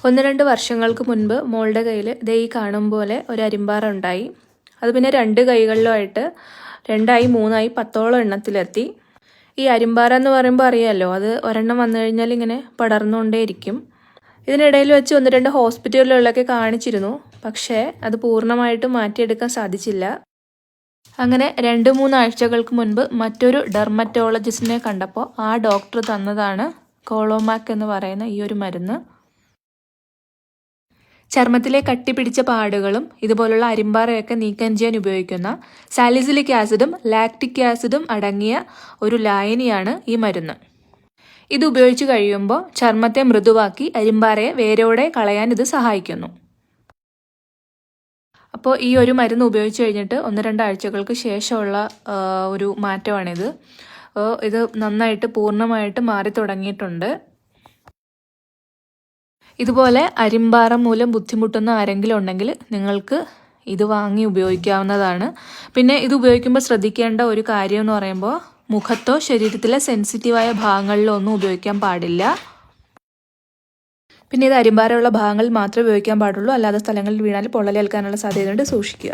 1-2 വർഷങ്ങൾക്ക് മുൻപ് മോളുടെ കയ്യിൽ ദേ ഈ കാണും പോലെ ഒരു അരിമ്പാറ ഉണ്ടായി. അത് പിന്നെ 2 കൈകളിലുമായിട്ട് 2ആയി 3ആയി 10ഓളം എണ്ണത്തിലെത്തി. ഈ അരിമ്പാറ എന്ന് പറയുമ്പോൾ അറിയാമല്ലോ, അത് ഒരെണ്ണം വന്നു കഴിഞ്ഞാൽ ഇങ്ങനെ പടർന്നുകൊണ്ടേയിരിക്കും. ഇതിനിടയിൽ വെച്ച് 1-2 ഹോസ്പിറ്റലുകളിലൊക്കെ കാണിച്ചിരുന്നു. പക്ഷേ അത് പൂർണ്ണമായിട്ടും മാറ്റിയെടുക്കാൻ സാധിച്ചില്ല. അങ്ങനെ 2-3 ആഴ്ചകൾക്ക് മുൻപ് മറ്റൊരു ഡെർമറ്റോളജിസ്റ്റിനെ കണ്ടപ്പോൾ ആ ഡോക്ടർ തന്നതാണ് കോളോമാക് എന്ന് പറയുന്ന ഈ ഒരു മരുന്ന്. ചർമ്മത്തിലെ കട്ടി പിടിച്ച പാടുകളും ഇതുപോലുള്ള അരിമ്പാറയൊക്കെ നീക്കം ചെയ്യാൻ ഉപയോഗിക്കുന്ന സാലിസിലിക് ആസിഡും ലാക്റ്റിക് ആസിഡും അടങ്ങിയ ഒരു ലായനിയാണ് ഈ മരുന്ന്. ഇത് ഉപയോഗിച്ച് കഴിയുമ്പോൾ ചർമ്മത്തെ മൃദുവാക്കി അരിമ്പാറയെ വേരോടെ കളയാൻ ഇത് സഹായിക്കുന്നു. അപ്പോൾ ഈ ഒരു മരുന്ന് ഉപയോഗിച്ച് കഴിഞ്ഞിട്ട് 1-2 ആഴ്ചകൾക്ക് ശേഷമുള്ള ഒരു മാറ്റമാണിത്. ഇത് നന്നായിട്ട് പൂർണ്ണമായിട്ട് മാറി തുടങ്ങിയിട്ടുണ്ട്. ഇതുപോലെ അരിമ്പാറ മൂലം ബുദ്ധിമുട്ടുന്ന ആരെങ്കിലും ഉണ്ടെങ്കിൽ നിങ്ങൾക്ക് ഇത് വാങ്ങി ഉപയോഗിക്കാവുന്നതാണ്. പിന്നെ ഇത് ഉപയോഗിക്കുമ്പോൾ ശ്രദ്ധിക്കേണ്ട ഒരു കാര്യം എന്ന് പറയുമ്പോൾ മുഖത്തോ ശരീരത്തിലെ സെൻസിറ്റീവായ ഭാഗങ്ങളിലോ ഒന്നും ഉപയോഗിക്കാൻ പാടില്ല. പിന്നെ ഇത് അരിമ്പാറയുള്ള ഭാഗങ്ങളിൽ മാത്രമേ ഉപയോഗിക്കാൻ പാടുള്ളൂ. അല്ലാത്ത സ്ഥലങ്ങളിൽ വീണാൽ പൊള്ളലേൽക്കാനുള്ള സാധ്യതയുണ്ട്, സൂക്ഷിക്കുക.